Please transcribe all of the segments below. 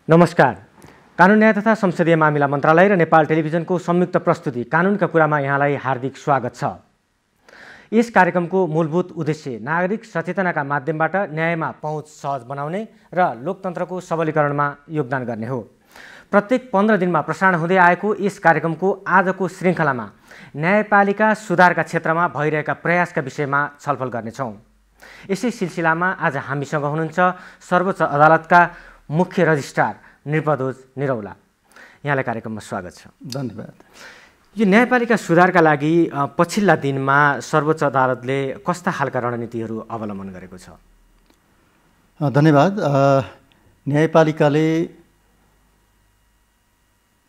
नमस्कार। कानुन न्याय तथा संसदीय मामिला मन्त्रालय र नेपाल टेलिभिजनको संयुक्त प्रस्तुति कानुनका कुरामा यहाँलाई हार्दिक स्वागत छ। यस कार्यक्रमको मूलभूत उद्देश्य नागरिक सचेतनाका माध्यमबाट न्यायमा पहुँच सहज बनाउने र लोकतन्त्रको सबलीकरणमा योगदान गर्ने हो। प्रत्येक 15 दिनमा प्रसारण हुँदै आएको यस कार्यक्रमको आजको श्रृङ्खलामा न्यायपालिका सुधारका क्षेत्रमा भइरहेका प्रयासका विषयमा छलफल गर्नेछौँ। यसै सिलसिलामा आज हामीसँग हुनुहुन्छ सर्वोच्च अदालतका मुख्य रजिस्ट्रार नृपध्वज निरौला। यहाँलाई कार्यक्रममा स्वागत छ। धन्यवाद। यो न्यायपालिका सुधारका लागि पछिल्ला दिनमा सर्वोच्च अदालतले कस्ता खालका रणनीतिहरू अवलम्बन गरेको छ? धन्यवाद।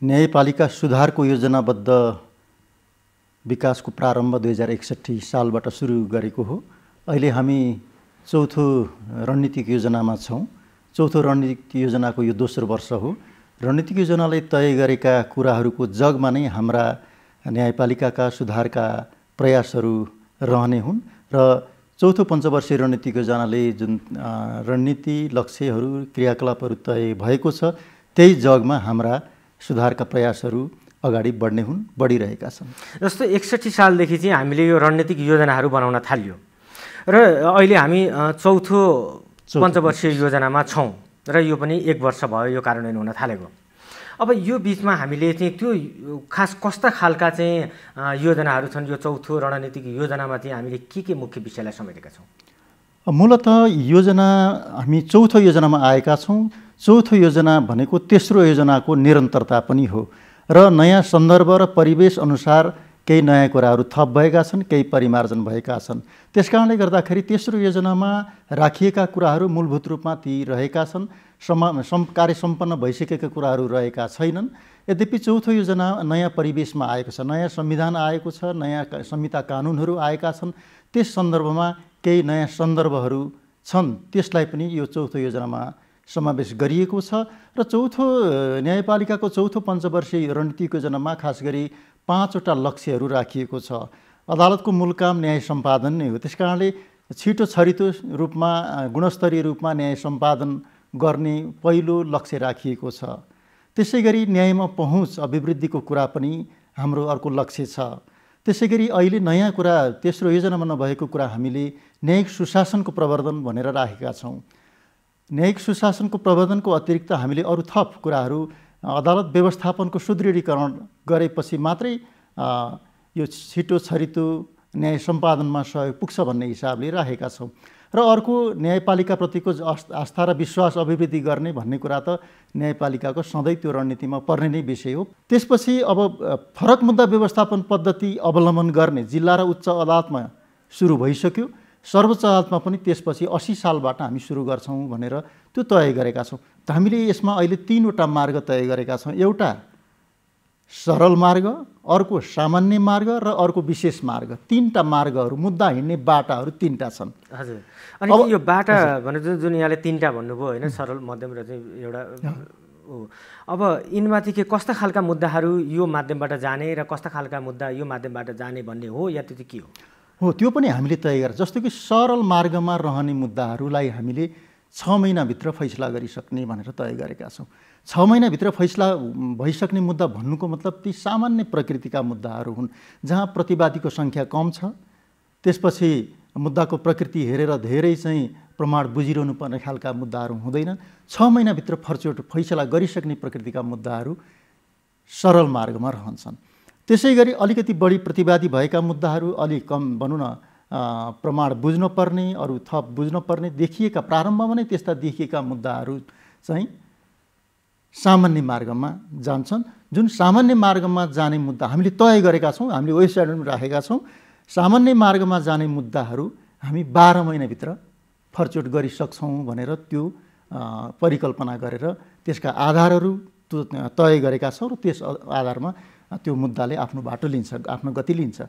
न्यायपालिका सुधारको योजनाबद्ध विकासको प्रारम्भ 2061 सालबाट सुरु गरेको हो। अहिले हामी चौथो रणनीतिक योजनामा छौँ। चौथो रणनीतिक योजनाको यो दोस्रो वर्ष हो। रणनीतिक योजनाले तय गरेका कुराहरूको जगमा नै हाम्रा न्यायपालिकाका सुधारका प्रयासहरू रहने हुन् र चौथो पञ्चवर्षीय रणनीतिक योजनाले जुन रणनीति, लक्ष्यहरू, क्रियाकलापहरू तय भएको छ त्यही जगमा हाम्रा सुधारका प्रयासहरू अगाडि बढ्ने हुन्, बढिरहेका छन्। जस्तो 61 सालदेखि चाहिँ हामीले यो रणनीतिक योजनाहरू बनाउन थाल्यो र अहिले हामी चौथो पञ्चवर्षीय योजनामा छौँ र यो पनि 1 वर्ष भयो यो कार्यान्वयन हुन थालेको। अब यो बिचमा हामीले चाहिँ त्यो खास कस्ता खालका चाहिँ योजनाहरू छन्? यो चौथो रणनीतिक योजनामा चाहिँ हामीले के मुख्य विषयलाई समेटेका छौँ? मूलतः योजना हामी चौथो योजनामा आएका छौँ। चौथो योजना भनेको तेस्रो योजनाको निरन्तरता पनि हो र नयाँ सन्दर्भ र परिवेश अनुसार केही नयाँ कुराहरू थप भएका छन्, केही परिमार्जन भएका छन्। त्यसकारणले गर्दाखेरि तेस्रो योजनामा राखिएका कुराहरू मूलभूत रूपमा ती रहेका छन्। कार्य सम्पन्न भइसकेका कुराहरू रहेका छैनन्। यद्यपि चौथो योजना नयाँ परिवेशमा आएको छ, नयाँ संविधान आएको छ, नयाँ संहिता कानुनहरू आएका छन्। त्यस सन्दर्भमा केही नयाँ सन्दर्भहरू छन्, त्यसलाई पनि यो चौथो योजनामा समावेश गरिएको छ। र न्यायपालिकाको चौथो पञ्चवर्षीय रणनीतिक योजनामा खास गरी 5वटा लक्ष्यहरू राखिएको छ। अदालतको मूल काम न्याय सम्पादन नै हो। त्यसकारणले छिटो छरितो रूपमा, गुणस्तरीय रूपमा न्याय सम्पादन गर्ने पहिलो लक्ष्य राखिएको छ। त्यसै गरी न्यायमा पहुँच अभिवृद्धिको कुरा पनि हाम्रो अर्को लक्ष्य छ। त्यसै गरी अहिले नयाँ कुरा, तेस्रो योजनामा नभएको कुरा हामीले न्यायिक सुशासनको प्रवर्धन भनेर राखेका छौँ। न्यायिक सुशासनको प्रवर्धनको अतिरिक्त हामीले अरू थप कुराहरू अदालत व्यवस्थापनको सुदृढीकरण गरेपछि मात्रै यो छिटो छरितो न्याय सम्पादनमा सहयोग पुग्छ भन्ने हिसाबले राखेका छौँ। र अर्को न्यायपालिकाप्रतिको आस्था र विश्वास अभिवृद्धि गर्ने भन्ने कुरा त न्यायपालिकाको सधैँ त्यो रणनीतिमा पर्ने नै विषय हो। त्यसपछि अब फरक मुद्दा व्यवस्थापन पद्धति अवलम्बन गर्ने जिल्ला र उच्च अदालतमा सुरु भइसक्यो। सर्वोच्च अदालतमा पनि त्यसपछि 80 सालबाट हामी सुरु गर्छौँ भनेर त्यो तय गरेका छौँ। त हामीले यसमा अहिले 3वटा मार्ग तय गरेका छौँ। एउटा सरल मार्ग, अर्को सामान्य मार्ग र अर्को विशेष मार्ग। 3टा मार्गहरू, मुद्दा हिँड्ने बाटाहरू 3टा छन्। हजुर। अनि यो बाटा भने जुन यहाँले 3टा भन्नुभयो होइन, सरल, मध्यम र चाहिँ एउटा हो। अब यिनमाथि के कस्ता खालका मुद्दाहरू यो माध्यमबाट जाने र कस्ता खालका मुद्दा यो माध्यमबाट जाने भन्ने हो या त्यो के हो? त्यो पनि हामीले तय गरेर, जस्तो कि सरल मार्गमा रहने मुद्दाहरूलाई हामीले 6 महिनाभित्र फैसला गरिसक्ने भनेर तय गरेका छौँ। 6 महिनाभित्र फैसला भइसक्ने मुद्दा भन्नुको मतलब ती सामान्य प्रकृतिका मुद्दाहरू हुन् जहाँ प्रतिवादीको सङ्ख्या कम छ। त्यसपछि मुद्दाको प्रकृति हेरेर धेरै चाहिँ प्रमाण बुझिरहनु पर्ने खालका मुद्दाहरू हुँदैनन्। 6 महिनाभित्र फैसला गरिसक्ने प्रकृतिका मुद्दाहरू सरल मार्गमा रहन्छन्। त्यसै गरी अलिकति बढी प्रतिवादी भएका मुद्दाहरू, अलिक कम भनौँ न प्रमाण बुझ्न पर्ने, अरू थप बुझ्न पर्ने देखिएका, प्रारम्भमा नै त्यस्ता देखिएका मुद्दाहरू चाहिँ सामान्य मार्गमा जान्छन्। जुन सामान्य मार्गमा जाने मुद्दा हामीले तय गरेका छौँ, हामीले वेबसाइटमा राखेका छौँ। सामान्य मार्गमा जाने मुद्दाहरू हामी 12 महिनाभित्र फर्चोट गरिसक्छौँ भनेर त्यो परिकल्पना गरेर त्यसका आधारहरू तय गरेका छौँ र त्यस आधारमा त्यो मुद्दाले आफ्नो बाटो लिन्छ, आफ्नो गति लिन्छ।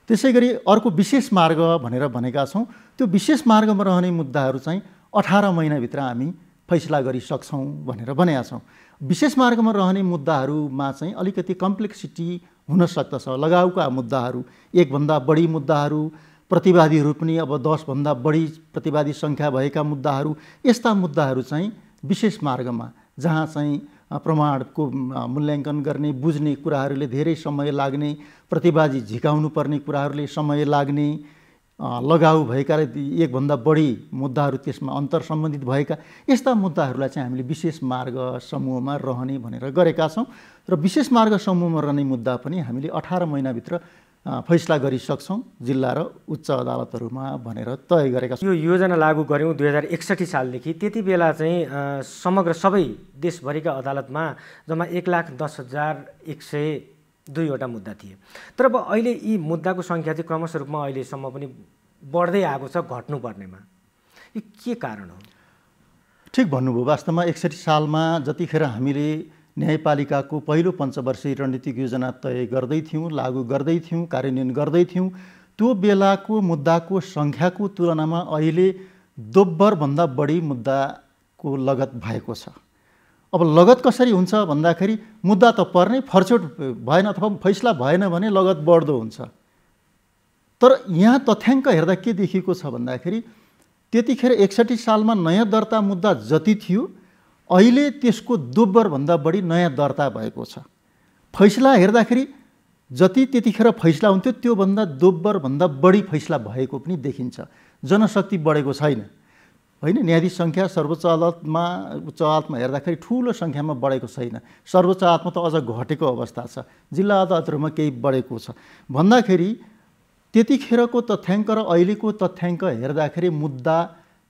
त्यसै गरी अर्को विशेष मार्ग भनेर भनेका छौँ। त्यो विशेष मार्गमा रहने मुद्दाहरू चाहिँ 18 महिनाभित्र हामी फैसला गरिसक्छौँ भनेर भनेका छौँ। विशेष मार्गमा रहने मुद्दाहरूमा चाहिँ अलिकति कम्प्लेक्सिटी हुन सक्दछ। लगाउका मुद्दाहरू, 1 भन्दा बढी मुद्दाहरू, प्रतिवादीहरू पनि अब 10 भन्दा बढी प्रतिवादी सङ्ख्या भएका मुद्दाहरू, यस्ता मुद्दाहरू चाहिँ विशेष मार्गमा जहाँ चाहिँ प्रमाणको मूल्याङ्कन गर्ने बुझ्ने कुराहरूले धेरै समय लाग्ने, प्रतिवादी झिकाउनु पर्ने कुराहरूले समय लाग्ने, लगाउ भएका र एकभन्दा बढी मुद्दाहरू त्यसमा अन्तर सम्बन्धित भएका यस्ता मुद्दाहरूलाई चाहिँ हामीले विशेष मार्ग समूहमा रहने भनेर गरेका छौँ र विशेष मार्ग समूहमा रहने मुद्दा पनि हामीले 18 महिनाभित्र फैसला गरिसक्छौँ जिल्ला र उच्च अदालतहरूमा भनेर तय गरेका छौँ। यो योजना लागू गऱ्यौँ 2061 सालदेखि। त्यति बेला चाहिँ समग्र सबै देशभरिका अदालतमा जम्मा 1,10,102वटा मुद्दा थिए। तर अब अहिले यी मुद्दाको सङ्ख्या चाहिँ क्रमशः रूपमा अहिलेसम्म पनि बढ्दै आएको छ घट्नुपर्नेमा। यो के कारण हो? ठिक भन्नुभयो। वास्तवमा 61 सालमा जतिखेर हामीले न्यायपालिकाको पहिलो पञ्चवर्षीय रणनीतिक योजना तय गर्दै थियौँ, लागू गर्दै थियौँ, कार्यान्वयन गर्दै थियौँ, त्यो बेलाको मुद्दाको सङ्ख्याको तुलनामा अहिले दोब्बरभन्दा बढी मुद्दाको लगत भएको छ। अब लगत कसरी हुन्छ भन्दाखेरि मुद्दा त पर्ने, फर्चोट भएन अथवा फैसला भएन भने लगत बढ्दो हुन्छ। तर यहाँ तथ्याङ्क हेर्दा के देखिएको छ भन्दाखेरि त्यतिखेर 61 सालमा नयाँ दर्ता मुद्दा जति थियो अहिले त्यसको दोब्बरभन्दा बढी नयाँ दर्ता भएको छ। फैसला हेर्दाखेरि जति त्यतिखेर फैसला हुन्थ्यो त्योभन्दा दोब्बरभन्दा बढी फैसला भएको पनि देखिन्छ। जनशक्ति बढेको छैन, होइन? न्यायाधीश सङ्ख्या सर्वोच्च अदालतमा उच्च अदालतमा हेर्दाखेरि ठुलो सङ्ख्यामा बढेको छैन। सर्वोच्च अदालतमा त अझ घटेको अवस्था छ, जिल्ला अदालतहरूमा केही बढेको छ भन्दाखेरि त्यतिखेरको तथ्याङ्क र अहिलेको तथ्याङ्क हेर्दाखेरि मुद्दा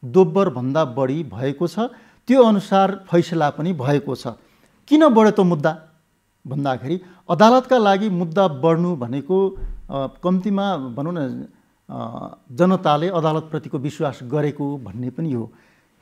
दोब्बरभन्दा बढी भएको छ। त्यो अनुसार फैसला पनि भएको छ। किन बढ्यो त मुद्दा भन्दाखेरि अदालतका लागि मुद्दा बढ्नु भनेको कम्तीमा भनौँ न जनताले अदालतप्रतिको विश्वास गरेको भन्ने पनि हो।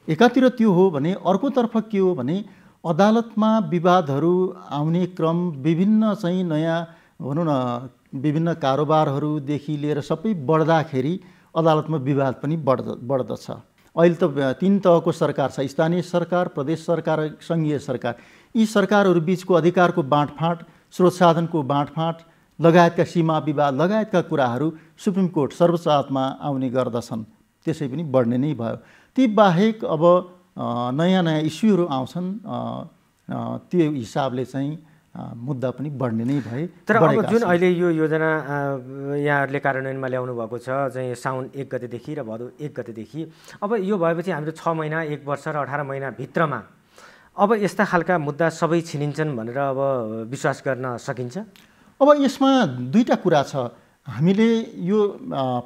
एकातिर त्यो हो भने अर्कोतर्फ के हो भने अदालतमा विवादहरू आउने क्रम विभिन्न चाहिँ नयाँ भनौँ न विभिन्न कारोबारहरूदेखि लिएर सबै बढ्दाखेरि अदालतमा विवाद पनि बढ्दछ। अहिले त 3 तहको सरकार छ, स्थानीय सरकार, प्रदेश सरकार, सङ्घीय सरकार। यी सरकारहरू बिचको अधिकारको बाँडफाँड, स्रोत साधनको बाँडफाँड लगायतका सीमा विवाद लगायतका कुराहरू सुप्रिम कोर्ट सर्वोच्च अदालतमा आउने गर्दछन्। त्यसै पनि बढ्ने नै भयो। ती बाहेक अब नयाँ नयाँ इस्युहरू आउँछन्, त्यो हिसाबले चाहिँ मुद्दा पनि बढ्ने नै भए। तर अब जुन अहिले यो योजना यहाँहरूले कार्यान्वयनमा ल्याउनु भएको छ चाहिँ साउन 1 गतेदेखि र भदौ 1 गतेदेखि, अब यो भएपछि हाम्रो 6 महिना, 1 वर्ष र 18 महिनाभित्रमा अब यस्ता खालका मुद्दा सबै छिनिन्छन् भनेर अब विश्वास गर्न सकिन्छ? अब यसमा दुईटा कुरा छ। हामीले यो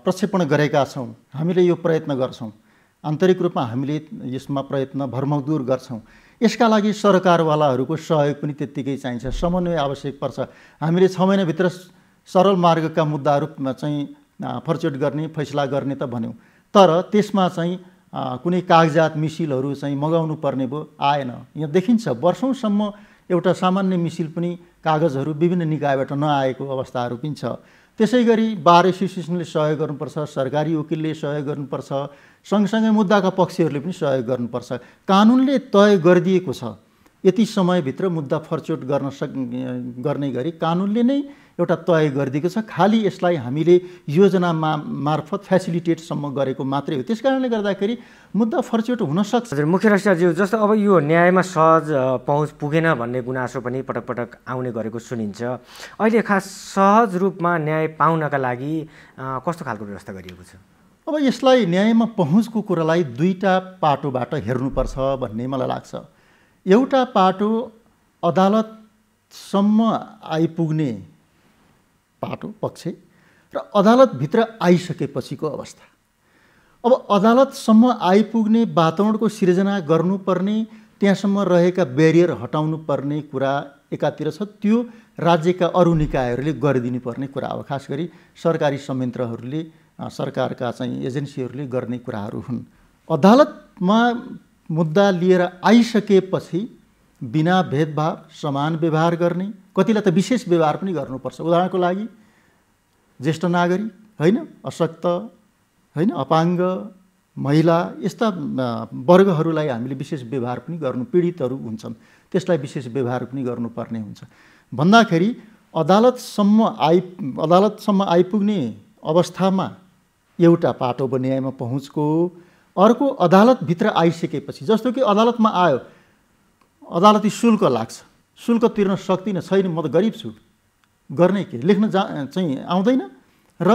प्रक्षेपण गरेका छौँ, हामीले यो प्रयत्न गर्छौँ, आन्तरिक रूपमा हामीले यसमा प्रयत्न भरमग्दुर गर्छौँ। यसका लागि सरकारवालाहरूको सहयोग पनि त्यत्तिकै चाहिन्छ, समन्वय आवश्यक पर्छ। हामीले 6 महिनाभित्र सरल मार्गका मुद्दाहरू चाहिँ फर्चोट गर्ने, फैसला गर्ने त भन्यौँ, तर त्यसमा चाहिँ कुनै कागजात मिसिलहरू चाहिँ मगाउनु पर्ने भयो, आएन। यहाँ देखिन्छ वर्षौँसम्म एउटा सामान्य मिसिल पनि कागजहरू विभिन्न निकायबाट नआएको अवस्थाहरू पनि छ। त्यसै गरी बार एसोसिएसनले सहयोग गर्नुपर्छ, सरकारी वकिलले सहयोग गर्नुपर्छ, सँगसँगै मुद्दाका पक्षहरूले पनि सहयोग गर्नुपर्छ। कानुनले तय गरिदिएको छ यति समयभित्र मुद्दा फर्चोट गर्ने गरी कानुनले नै एउटा तय गरिदिएको छ। खालि यसलाई हामीले योजना मार्फत फेसिलिटेटसम्म गरेको मात्रै हो। त्यस कारणले गर्दाखेरि मुद्दा फर्चोट हुनसक्छ। हजुर, मुख्य रजिस्ट्रारज्यू, जस्तो अब यो न्यायमा सहज पहुँच पुगेन भन्ने गुनासो पनि पटक पटक आउने गरेको सुनिन्छ। अहिले खास सहज रूपमा न्याय पाउनका लागि कस्तो खालको व्यवस्था गरिएको छ? अब यसलाई न्यायमा पहुँचको कुरालाई दुईटा पाटोबाट हेर्नुपर्छ भन्ने मलाई लाग्छ। एउटा पाटो अदालतसम्म आइपुग्ने पाटो पक्ष र अदालतभित्र आइसकेपछिको अवस्था। अब अदालतसम्म आइपुग्ने वातावरणको सिर्जना गर्नुपर्ने, त्यहाँसम्म रहेका ब्यारियर हटाउनु पर्ने कुरा एकातिर छ, त्यो राज्यका अरू निकायहरूले गरिदिनु पर्ने कुरा हो। खास गरी सरकारी संयन्त्रहरूले, सरकारका चाहिँ एजेन्सीहरूले गर्ने कुराहरू हुन्। अदालतमा मुद्दा लिएर आइसकेपछि बिना भेदभाव समान व्यवहार गर्ने, कतिलाई त विशेष व्यवहार पनि गर्नुपर्छ। उदाहरणको लागि ज्येष्ठ नागरिक, होइन, अशक्त, होइन, अपाङ्ग, महिला, यस्ता वर्गहरूलाई हामीले विशेष व्यवहार पनि गर्नु, पीडितहरू हुन्छन् त्यसलाई विशेष व्यवहार पनि गर्नुपर्ने हुन्छ भन्दाखेरि अदालतसम्म आइपुग्ने अवस्थामा एउटा पाटो भयो न्यायमा पहुँचको। अर्को अदालतभित्र आइसकेपछि, जस्तो कि अदालतमा आयो, अदालती शुल्क लाग्छ, शुल्क तिर्न सक्दिनँ, छैन म त गरिब छु, गर्ने के, लेख्न चाहिँ आउँदैन र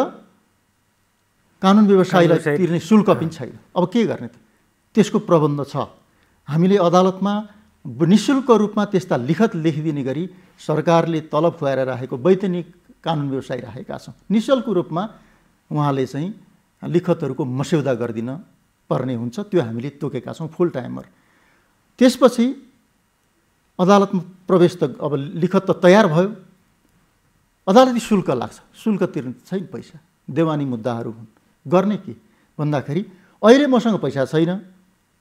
कानुन व्यवसायीलाई तिर्ने शुल्क पनि छैन। अब के गर्ने त? त्यसको प्रबन्ध छ। हामीले अदालतमा निःशुल्क रूपमा त्यस्ता लिखत लेखिदिने गरी सरकारले तलब खुवाएर राखेको वैधानिक कानुन व्यवसायी राखेका छौँ। निःशुल्क रूपमा उहाँले चाहिँ लिखतहरूको मस्यौदा गरिदिन पर्ने हुन्छ, त्यो हामीले तोकेका छौँ फुल टाइमर। त्यसपछि अदालतमा प्रवेश त अब लिखत त तयार भयो, अदालती शुल्क लाग्छ, शुल्क तिर्न छैन पैसा, देवानी मुद्दाहरू हुन्, गर्ने के भन्दाखेरि अहिले मसँग पैसा छैन,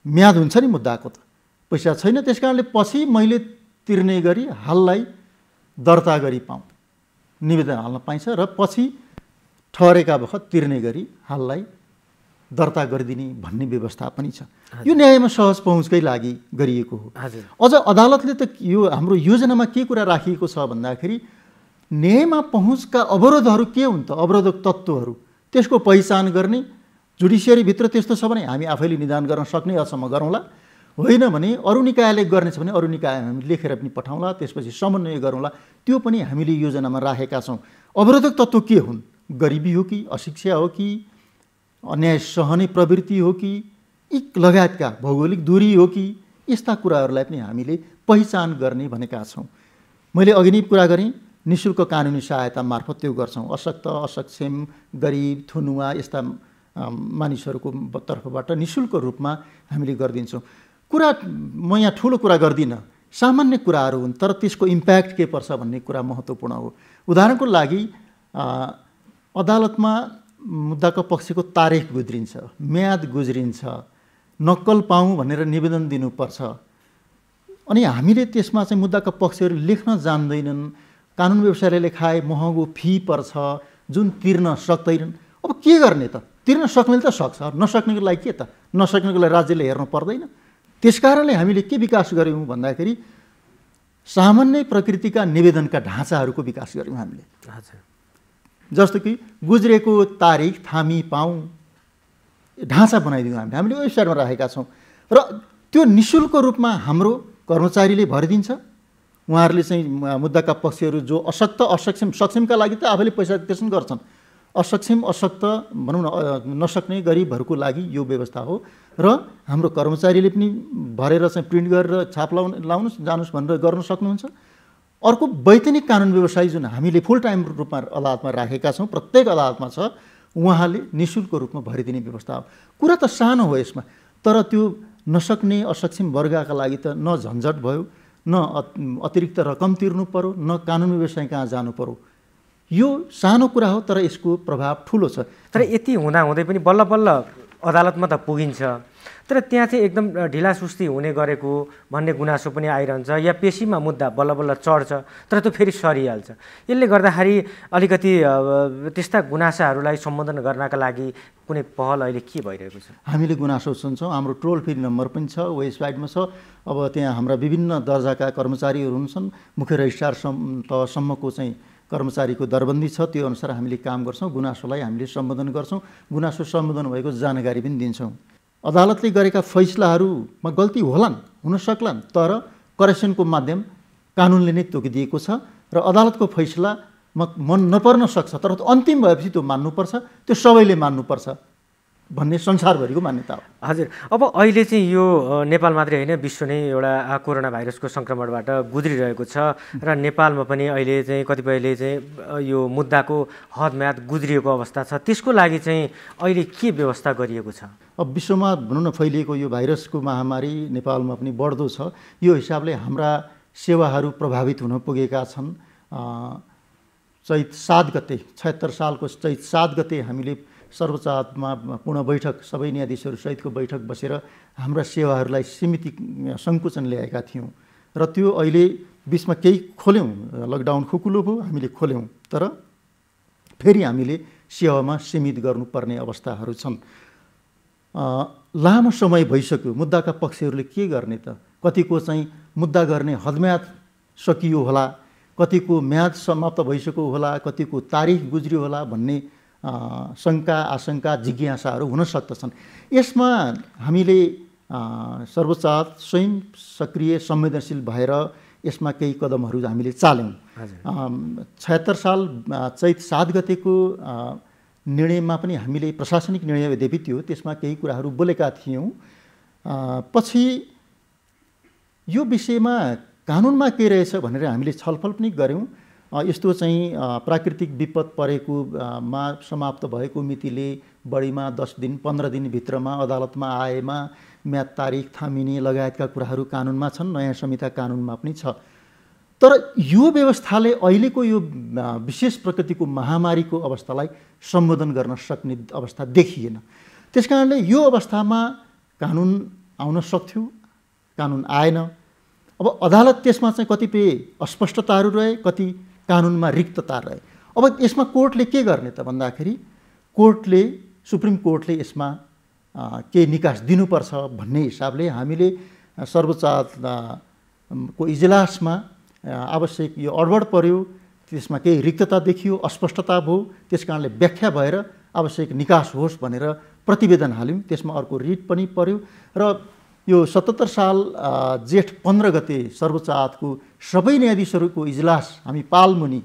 म्याद हुन्छ नि मुद्दाको त, पैसा छैन, त्यस कारणले पछि मैले तिर्ने गरी हाललाई दर्ता गरी पाऊँ, निवेदन हाल्न पाइन्छ र पछि ठहरेका बखत तिर्ने गरी हाललाई दर्ता गरिदिने भन्ने व्यवस्था पनि छ। यो न्यायमा सहज पहुँचकै लागि गरिएको हो। अझ अदालतले त यो हाम्रो योजनामा के कुरा राखिएको छ भन्दाखेरि न्यायमा पहुँचका अवरोधहरू के हुन् त, अवरोधक तत्त्वहरू, त्यसको पहिचान गर्ने। जुडिसियरीभित्र त्यस्तो छ भने हामी आफैले निदान गर्न सक्ने हदसम्म गरौँला, होइन भने अरू निकायले गर्नेछ भने अरू निकाय हामी लेखेर पनि पठाउँला, त्यसपछि समन्वय गरौँला। त्यो पनि हामीले योजनामा राखेका छौँ। अवरोधक तत्त्व के हुन्? गरिबी हो कि, अशिक्षा हो कि, अन्याय सहने प्रवृत्ति हो कि, यी लगायतका भौगोलिक दूरी हो कि, यस्ता कुराहरूलाई पनि हामीले पहिचान गर्ने भनेका छौँ। मैले अघि नै कुरा गरेँ, निःशुल्क कानुनी सहायता मार्फत त्यो गर्छौँ। अशक्त, असक्षम, गरिब, थुनुवा यस्ता मानिसहरूको तर्फबाट निःशुल्क रूपमा हामीले गरिदिन्छौँ। कुरा म यहाँ ठुलो कुरा गर्दिनँ, सामान्य कुराहरू हुन्, तर त्यसको इम्प्याक्ट के पर्छ भन्ने कुरा महत्त्वपूर्ण हो। उदाहरणको लागि अदालतमा मुद्दाको पक्षको तारिख गुज्रिन्छ, म्याद गुज्रिन्छ, नक्कल पाऊँ भनेर निवेदन दिनुपर्छ, अनि हामीले त्यसमा चाहिँ मुद्दाका पक्षहरू लेख्न जान्दैनन्, कानुन व्यवसायले लेखाए महँगो फी पर्छ जुन तिर्न सक्दैनन्। अब के गर्ने त? तिर्न सक्नेले त सक्छ, नसक्नेको लागि के त? नसक्नेको लागि राज्यले हेर्नु पर्दैन। त्यसकारणले हामीले के विकास गऱ्यौँ भन्दाखेरि सामान्य प्रकृतिका निवेदनका ढाँचाहरूको विकास गऱ्यौँ हामीले। जस्तो कि गुज्रेको तारिख थामी पाऊँ ढाँचा बनाइदियौँ हामीले वेबसाइटमा राखेका छौँ र त्यो निःशुल्क रूपमा हाम्रो कर्मचारीले भरिदिन्छ। उहाँहरूले चाहिँ मुद्दाका पक्षहरू जो अशक्त, असक्षम, सक्षमका लागि त आफैले पैसा तिर्छन् गर्छन्, असक्षम, अशक्त भनौँ न नसक्ने गरिबहरूको लागि यो व्यवस्था हो र हाम्रो कर्मचारीले पनि भरेर चाहिँ प्रिन्ट गरेर छाप लाउनुहोस् जानुहोस् भनेर गर्न सक्नुहुन्छ। अर्को वैधानिक कानुन व्यवसायी जुन हामीले फुल टाइम रूपमा अदालतमा राखेका छौँ, प्रत्येक अदालतमा छ, उहाँले निःशुल्क रूपमा भरिदिने व्यवस्था हो। कुरा त सानो हो यसमा, तर त्यो नसक्ने असक्षम वर्गका लागि त न झन्झट भयो, न अतिरिक्त रकम तिर्नु पर्यो, न कानुन व्यवसायी कहाँ जानु पर्यो। यो सानो कुरा हो तर यसको प्रभाव ठुलो छ। तर यति हुँदाहुँदै पनि बल्ल बल्ल अदालतमा त पुगिन्छ, तर त्यहाँ चाहिँ एकदम ढिला सुस्ती हुने गरेको भन्ने गुनासो पनि आइरहन्छ, या पेशीमा मुद्दा बल्ल बल्ल चढ्छ तर त्यो फेरि सरिहाल्छ। यसले गर्दाखेरि अलिकति त्यस्ता गुनासाहरूलाई सम्बोधन गर्नका लागि कुनै पहल अहिले के भइरहेको छ? हामीले गुनासो सुन्छौँ, हाम्रो टोल फ्री नम्बर पनि छ, वेबसाइटमा छ। अब त्यहाँ हाम्रा विभिन्न दर्जाका कर्मचारीहरू हुन्छन्, मुख्य रजिस्ट्रार तहसम्मको चाहिँ कर्मचारीको दरबन्दी छ, त्यो अनुसार हामीले काम गर्छौँ। गुनासोलाई हामीले सम्बोधन गर्छौँ, गुनासो सम्बोधन भएको जानकारी पनि दिन्छौँ। अदालतले गरेका फैसलाहरूमा गल्ती होलान्, हुन सक्लान्, तर करेक्सनको माध्यम कानुनले नै तोकिदिएको छ र अदालतको फैसलामा मन नपर्न सक्छ, तर अन्तिम भएपछि त्यो मान्नुपर्छ, त्यो सबैले मान्नुपर्छ भन्ने संसारभरिको मान्यता हो। हजुर, अब अहिले चाहिँ यो नेपाल मात्रै होइन, विश्व नै एउटा कोरोना भाइरसको सङ्क्रमणबाट गुज्रिरहेको छ र नेपालमा पनि अहिले चाहिँ कतिपयले चाहिँ यो मुद्दाको हदम्याद गुज्रिएको अवस्था छ। त्यसको लागि चाहिँ अहिले के व्यवस्था गरिएको छ? अब विश्वमा भनौँ न फैलिएको यो भाइरसको महामारी नेपालमा पनि बढ्दो छ। यो हिसाबले हाम्रा सेवाहरू प्रभावित हुन पुगेका छन्। चैत 7 गते 76 सालको चैत 7 गते हामीले सर्वोच्च अदालतमा पूर्ण बैठक सबै न्यायाधीशहरू सहितको बैठक बसेर हाम्रा सेवाहरूलाई सीमित सङ्कुचन ल्याएका थियौँ र त्यो अहिले बिचमा केही खोल्यौँ, लकडाउन खुकुलो भयो, हामीले खोल्यौँ, तर फेरि हामीले सेवामा सीमित गर्नुपर्ने अवस्थाहरू छन्। लामो समय भइसक्यो, मुद्दाका पक्षहरूले के गर्ने त? कतिको चाहिँ मुद्दा गर्ने हदम्याद सकियो होला, कतिको म्याद समाप्त भइसक्यो होला, कतिको तारिख गुज्रियो होला भन्ने शङ्का, आशंका, जिज्ञासाहरू हुन सक्दछन्। यसमा हामीले सर्वोच्च अदालत स्वयं सक्रिय संवेदनशील भएर यसमा केही कदमहरू हामीले चाल्यौँ। 76 साल चैत 7 गतेको निर्णयमा पनि हामीले प्रशासनिक निर्णय यद्यपि थियो त्यसमा केही कुराहरू बोलेका थियौँ। पछि यो विषयमा कानुनमा के रहेछ भनेर हामीले छलफल पनि गऱ्यौँ। यस्तो चाहिँ प्राकृतिक विपद परेको मा समाप्त भएको मितिले बढीमा 10 दिन 15 दिनभित्रमा अदालतमा आएमा म्याद तारिख थामिने लगायतका कुराहरू कानुनमा छन्, नयाँ संहिता कानुनमा पनि छ। तर यो व्यवस्थाले अहिलेको यो विशेष प्रकृतिको महामारीको अवस्थालाई सम्बोधन गर्न सक्ने अवस्था देखिएन। त्यसकारणले यो अवस्थामा कानुन आउन सक्थ्यो, कानुन आएन। अब अदालत त्यसमा चाहिँ कतिपय अस्पष्टताहरू रहे, कति कानुनमा रिक्तता रहे। अब यसमा कोर्टले के गर्ने त भन्दाखेरि सुप्रिम कोर्टले यसमा के निकास दिनुपर्छ भन्ने हिसाबले हामीले सर्वोच्च अदालतको इजलासमा आवश्यक यो अडबड पर्यो, त्यसमा केही रिक्तता देखियो, अस्पष्टता भयो, त्यसकारणले व्याख्या भएर आवश्यक निकास होस् भनेर प्रतिवेदन हाल्यौँ। त्यसमा अर्को रिट पनि पर्यो र यो 77 साल जेठ 15 गते सर्वोच्च अदालतको सबै न्यायाधीशहरूको इजलास हामी पालमुनि,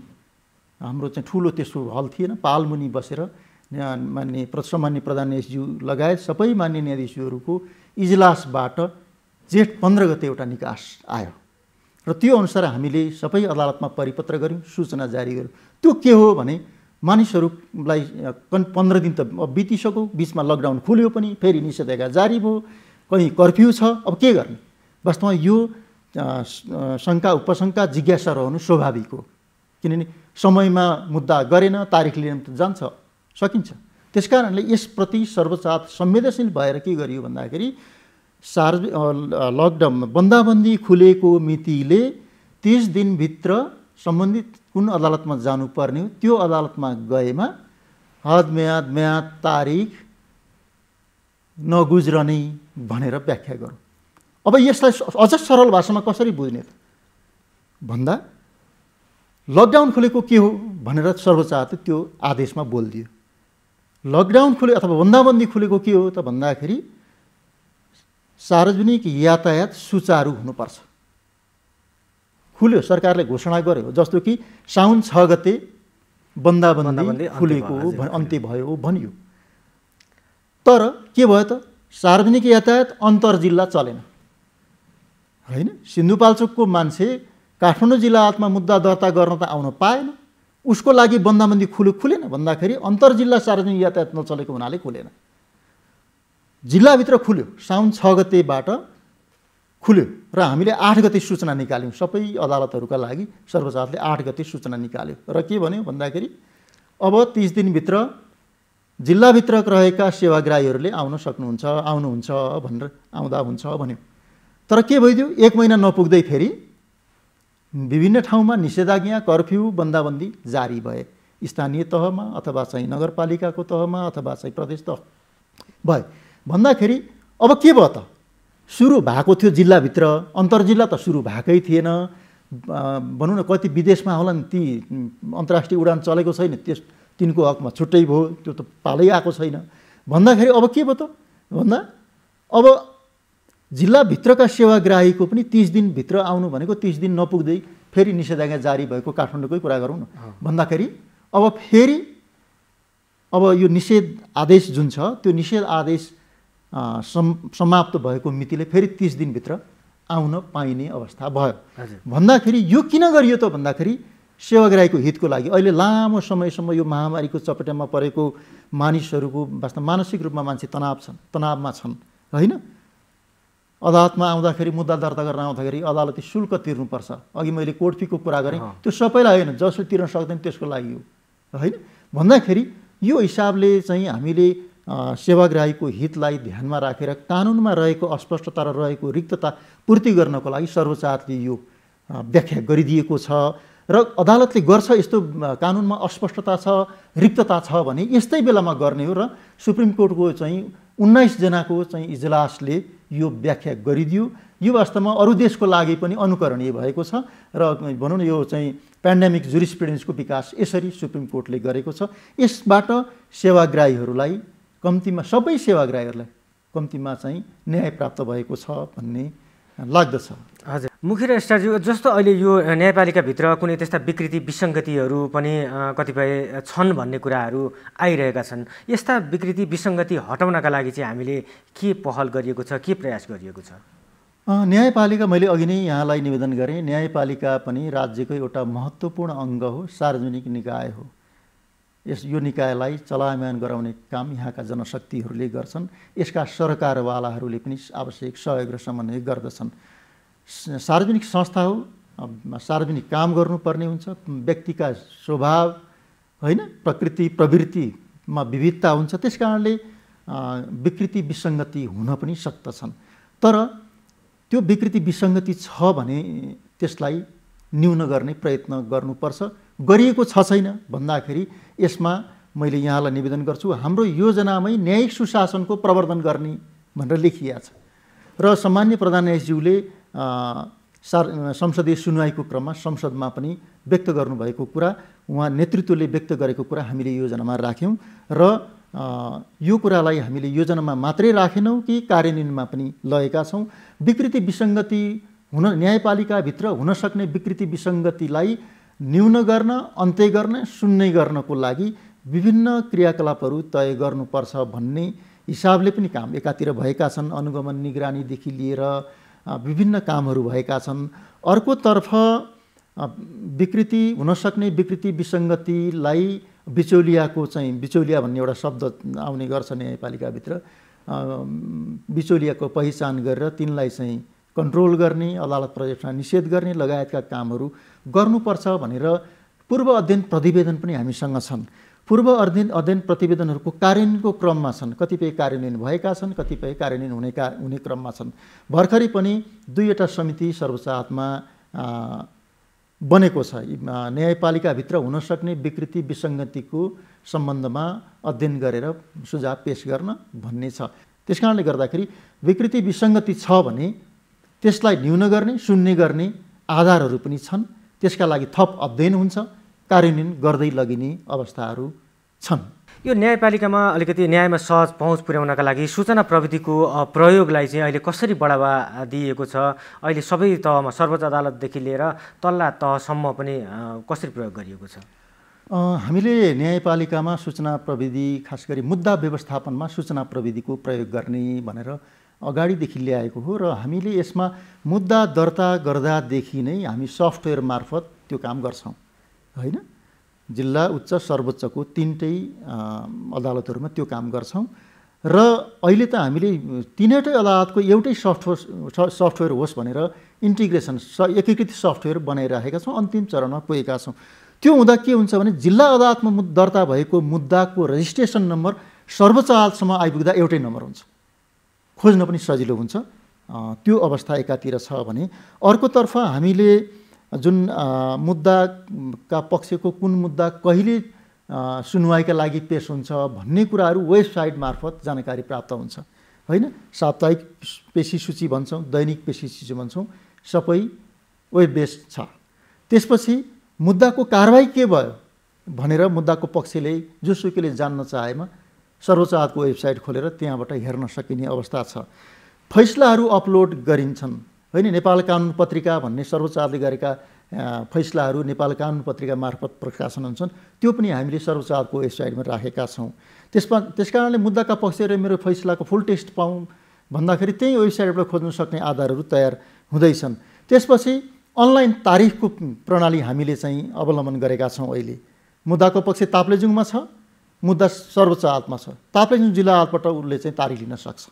हाम्रो चाहिँ ठुलो त्यसको हल थिएन, पालमुनि बसेर मान्य सम्मान्य प्रधान न्यायाधीशज्यू लगायत सबै मान्य न्यायाधीशहरूको इजलासबाट जेठ 15 गते एउटा निकास आयो र त्यो अनुसार हामीले सबै अदालतमा परिपत्र गऱ्यौँ, सूचना जारी गऱ्यौँ। त्यो के हो भने मानिसहरूलाई 15 दिन त बितिसक्यो, बिचमा लकडाउन खुल्यो पनि, फेरि निषेधाज्ञा जारी भयो, कहीँ कर्फ्यू छ। अब के गर्ने? वास्तवमा यो शङ्का उपशङ्का जिज्ञासा रहनु स्वाभाविक हो, किनभने समयमा मुद्दा गरेन, तारिख लिन त जान्छ, सकिन्छ। त्यसकारणले यसप्रति सर्वोच्च अदालत संवेदनशील भएर के गरियो भन्दाखेरि लकडाउन बन्दाबन्दी खुलेको मितिले 30 दिनभित्र सम्बन्धित कुन अदालतमा जानुपर्ने हो त्यो अदालतमा गएमा हद म्याद तारिख नगुज्रने भनेर व्याख्या गरौँ। अब यसलाई अझ सरल भाषामा कसरी बुझ्ने त भन्दा लकडाउन खुलेको के हो भनेर सर्वोच्च अदालतले त्यो आदेशमा बोलिदियो। लकडाउन खुले अथवा बन्दाबन्दी खुलेको के हो त भन्दाखेरि सार्वजनिक यातायात सुचारू हुनुपर्छ। खुल्यो, सरकारले घोषणा गर्यो, जस्तो कि साउन 6 गते बन्दाबन्दी खुलेको अन्त्य भयो भनियो। तर के भयो त सार्वजनिक यातायात अन्तर्जिल्ला चलेन, होइन? सिन्धुपाल्चोकको मान्छे काठमाडौँ जिल्ला अदालतमा मुद्दा दर्ता गर्न त आउन पाएन, उसको लागि बन्दाबन्दी खुलेन भन्दाखेरि अन्तर्जिल्ला सार्वजनिक यातायात नचलेको हुनाले खुलेन। जिल्लाभित्र खुल्यो, साउन 6 गतेबाट खुल्यो र हामीले 8 गते सूचना निकाल्यौँ सबै अदालतहरूका लागि। सर्वोच्च अदालतले 8 गते सूचना निकाल्यो र के भन्यो भन्दाखेरि अब 30 दिनभित्र जिल्लाभित्र रहेका सेवाग्राहीहरूले आउनुहुन्छ भनेर आउँदा हुन्छ भन्यो। तर के भइदियो, 1 महिना नपुग्दै फेरि विभिन्न ठाउँमा निषेधाज्ञा, कर्फ्यू, बन्दाबन्दी जारी भए, स्थानीय तहमा अथवा चाहिँ नगरपालिकाको तहमा अथवा चाहिँ प्रदेश तह भए। भन्दाखेरि अब के भयो त, सुरु भएको थियो जिल्लाभित्र, अन्तर्जिल्ला त सुरु भएकै थिएन। भनौँ न कति विदेशमा होला नि, ती अन्तर्राष्ट्रिय उडान चलेको छैन, तिनको हकमा छुट्टै भयो, त्यो त पालै आएको छैन। भन्दाखेरि अब के भयो त भन्दा अब जिल्लाभित्रका सेवाग्राहीको पनि 30 दिनभित्र आउनु भनेको 30 दिन नपुग्दै फेरि निषेधाज्ञा जारी भएको काठमाडौँकै कुरा गरौँ न भन्दाखेरि अब यो निषेध आदेश जुन छ त्यो निषेध आदेश समाप्त भएको मितिले फेरि 30 दिनभित्र आउन पाइने अवस्था भयो। भन्दाखेरि यो किन गरियो त भन्दाखेरि सेवाग्राहीको हितको लागि। अहिले लामो समयसम्म यो महामारीको चपेटामा परेको मानिसहरूको वास्तवमा मानसिक रूपमा मान्छे तनावमा छन्, होइन? अदालतमा आउँदाखेरि मुद्दा दर्ता गर्न आउँदाखेरि अदालती शुल्क तिर्नुपर्छ। अघि मैले कोर्ट फीको कुरा गरेँ, त्यो सबैलाई होइन, जसले तिर्न सक्दैन त्यसको लागि हो, होइन? भन्दाखेरि यो हिसाबले चाहिँ हामीले सेवाग्राहीको हितलाई ध्यानमा राखेर कानुनमा रहेको अस्पष्टता र रहेको रिक्तता पूर्ति गर्नको लागि सर्वोच्च अदालतले यो व्याख्या गरिदिएको छ र अदालतले गर्छ। यस्तो कानुनमा अस्पष्टता छ, रिक्तता छ भने यस्तै बेलामा गर्ने हो र सुप्रिम कोर्टको चाहिँ 19 जनाको चाहिँ इजलासले यो व्याख्या गरिदियो। यो वास्तवमा अरू देशको लागि पनि अनुकरणीय भएको छ र भनौँ न यो चाहिँ पेन्डेमिक जुरिस्प्रुडेन्सको विकास यसरी सुप्रिम कोर्टले गरेको छ। यसबाट सेवाग्राहीहरूलाई कम्तीमा सबै सेवाग्राहीहरूलाई कम्तीमा चाहिँ न्याय प्राप्त भएको छ भन्ने लाग्दछ। हजुर, मुखी रजिस्ट्रारज्यू, जस्तो अहिले यो न्यायपालिकाभित्र कुनै त्यस्ता विकृति विसङ्गतिहरू पनि कतिपय छन् भन्ने कुराहरू आइरहेका छन्। यस्ता विकृति विसङ्गति हटाउनका लागि चाहिँ हामीले के पहल गरिएको छ, के प्रयास गरिएको छ? न्यायपालिका, मैले अघि नै यहाँलाई निवेदन गरेँ, न्यायपालिका पनि राज्यको एउटा महत्त्वपूर्ण अङ्ग हो, सार्वजनिक निकाय हो। यो निकायलाई चलायमान गराउने काम यहाँका जनशक्तिहरूले गर्छन्। यसका सरकारवालाहरूले पनि आवश्यक सहयोग र समन्वय गर्दछन्। सार्वजनिक संस्था हो, सार्वजनिक काम गर्नुपर्ने हुन्छ। व्यक्तिका स्वभाव होइन, प्रकृति प्रवृत्तिमा विविधता हुन्छ, त्यस कारणले विकृति विसङ्गति हुन पनि सक्दछन्। तर त्यो विकृति विसङ्गति छ भने त्यसलाई न्यून गर्ने प्रयत्न गर्नुपर्छ। गरिएको छ छैन भन्दाखेरि यसमा मैले यहाँलाई निवेदन गर्छु, हाम्रो योजनामै न्यायिक सुशासनको प्रवर्धन गर्ने भनेर लेखिएको छ। र सामान्य प्रधान न्यायाधीशज्यूले संसदीय सुनवाईको क्रममा संसदमा पनि व्यक्त गर्नुभएको कुरा, उहाँ नेतृत्वले व्यक्त गरेको कुरा हामीले योजनामा राख्यौँ र यो कुरालाई हामीले योजनामा मात्रै राखेनौँ कि कार्यान्वयनमा पनि लगेका छौँ। विकृति विसङ्गति न्यायपालिकाभित्र हुन सक्ने विकृति विसङ्गतिलाई न्यून गर्न, अन्त्य गर्न, शून्य गर्नको लागि विभिन्न क्रियाकलापहरू तय गर्नुपर्छ भन्ने हिसाबले पनि काम एकातिर भएका छन्। अनुगमन निगरानीदेखि लिएर विभिन्न कामहरू भएका छन्। अर्कोतर्फ विकृति हुनसक्ने विकृति विसङ्गतिलाई बिचौलियाको चाहिँ, बिचौलिया भन्ने एउटा शब्द आउने गर्छ न्यायपालिकाभित्र, बिचौलियाको पहिचान गरेर तिनलाई चाहिँ कन्ट्रोल गर्ने, अदालत प्रवेशमा निषेध गर्ने लगायतका कामहरू गर्नुपर्छ भनेर पूर्व अध्ययन प्रतिवेदन पनि हामीसँग छन्। पूर्व अध्ययन प्रतिवेदनहरूको कार्यान्वयनको क्रममा छन्। कतिपय कार्यान्वयन भएका छन्, कतिपय कार्यान्वयन हुने क्रममा छन्। भर्खरै पनि 2वटा समिति सर्वोच्च अदालतमा बनेको छ न्यायपालिकाभित्र हुनसक्ने विकृति विसङ्गतिको सम्बन्धमा अध्ययन गरेर सुझाव पेश गर्न भन्ने छ। त्यस कारणले गर्दाखेरि विकृति विसङ्गति छ भने त्यसलाई न्यून गर्ने, शून्य गर्ने आधारहरू पनि छन्। त्यसका लागि थप अध्ययन हुन्छ, कार्यान्वयन गर्दै लगिने अवस्थाहरू छन्। यो न्यायपालिकामा अलिकति न्यायमा सहज पहुँच पुर्याउनका लागि सूचना प्रविधिको प्रयोगलाई चाहिँ अहिले कसरी बढावा दिएको छ? अहिले सबै तहमा, सर्वोच्च अदालतदेखि लिएर तल्ला तहसम्म पनि कसरी प्रयोग गरिएको छ? हामीले न्यायपालिकामा सूचना प्रविधि, खास गरी मुद्दा व्यवस्थापनमा सूचना प्रविधिको प्रयोग गर्ने भनेर अगाडिदेखि ल्याएको हो र हामीले यसमा मुद्दा दर्ता गर्दादेखि नै हामी सफ्टवेयर मार्फत त्यो काम गर्छौँ होइन। जिल्ला, उच्च, सर्वोच्चको 3टै अदालतहरूमा त्यो काम गर्छौँ र अहिले त हामीले 3वटै अदालतको एउटै सफ्टवेयर होस् भनेर इन्टिग्रेसन, एकीकृत सफ्टवेयर बनाइराखेका छौँ। अन्तिम चरणमा पुगेका छौँ। त्यो हुँदा के हुन्छ भने जिल्ला अदालतमा दर्ता भएको मुद्दाको रजिस्ट्रेसन नम्बर सर्वोच्च अदालतसम्म आइपुग्दा एउटै नम्बर हुन्छ, खोज्न पनि सजिलो हुन्छ। त्यो अवस्था एकातिर छ भने अर्कोतर्फ हामीले जुन मुद्दाका पक्षको कुन मुद्दा कहिले सुनवाईका लागि पेश हुन्छ भन्ने कुराहरू वेबसाइट मार्फत जानकारी प्राप्त हुन्छ होइन। साप्ताहिक पेशी सूची भन्छौँ, दैनिक पेशी सूची भन्छौँ, सबै वेब बेस्ड छ। त्यसपछि मुद्दाको कारबाही के भयो भनेर मुद्दाको पक्षले जोसुकैले जान्न चाहेमा सर्वोच्च अदालतको वेबसाइट खोलेर त्यहाँबाट हेर्न सकिने अवस्था छ। फैसलाहरू अपलोड गरिन्छन् होइन। नेपाल कानुन पत्रिका भन्ने सर्वोच्च अदालतले गरेका फैसलाहरू नेपाल कानुन पत्रिका मार्फत प्रकाशन हुन्छन्। त्यो पनि हामीले सर्वोच्च अदालतको वेबसाइटमा राखेका छौँ। त्यस कारणले मुद्दाका पक्षले मेरो फैसलाको फुल टेक्स्ट पाऊँ भन्दाखेरि त्यही वेबसाइटबाट खोज्न सक्ने आधारहरू तयार हुँदैछन्। त्यसपछि अनलाइन तारिखको प्रणाली हामीले चाहिँ अवलम्बन गरेका छौँ। अहिले मुद्दाको पक्ष ताप्लेजुङमा छ, मुद्दा सर्वोच्च अदालतमा छ, ताप्लेजुङ जिल्ला अदालतबाट उसले चाहिँ तारिख लिन सक्छ।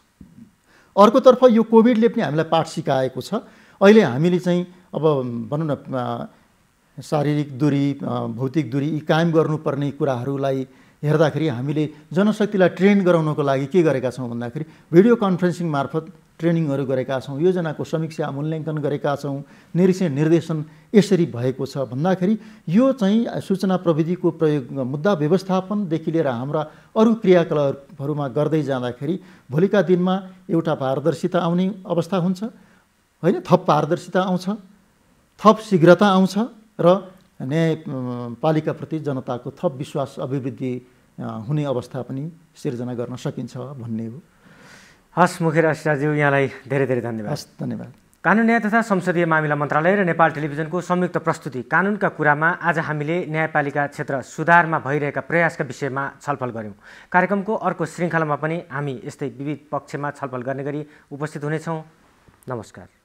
अर्कोतर्फ यो कोभिडले पनि हामीलाई पाठ सिकाएको छ। अहिले हामीले चाहिँ अब भनौँ न शारीरिक दूरी, भौतिक दूरी यी कायम गर्नुपर्ने कुराहरूलाई हेर्दाखेरि हामीले जनशक्तिलाई ट्रेन गराउनको लागि के गरेका छौँ भन्दाखेरि भिडियो कन्फरेन्सिङ मार्फत ट्रेनिङहरू गरेका छौँ, योजनाको समीक्षा मूल्याङ्कन गरेका छौँ, निरीक्षण निर्देशन यसरी भएको छ भन्दाखेरि यो चाहिँ सूचना प्रविधिको प्रयोग मुद्दा व्यवस्थापनदेखि लिएर हाम्रा अरू क्रियाकलापहरूमा गर्दै जाँदाखेरि भोलिका दिनमा एउटा पारदर्शिता आउने अवस्था हुन्छ होइन। थप पारदर्शिता आउँछ, थप शीघ्रता आउँछ र न्यायपालिकाप्रति जनताको थप विश्वास अभिवृद्धि हुने अवस्था पनि सिर्जना गर्न सकिन्छ भन्ने हो। हस् मुखेर अस्टाज्यू, यहाँलाई धेरै धेरै धन्यवाद। हस्, धन्यवाद। कानुन न्याय तथा संसदीय मामिला मन्त्रालय र नेपाल टेलिभिजनको संयुक्त प्रस्तुति कानुनका कुरामा आज हामीले न्यायपालिका क्षेत्र सुधारमा भइरहेका प्रयासका विषयमा छलफल गऱ्यौँ। कार्यक्रमको अर्को श्रृङ्खलामा पनि हामी यस्तै विविध पक्षमा छलफल गर्ने गरी उपस्थित हुनेछौँ। नमस्कार।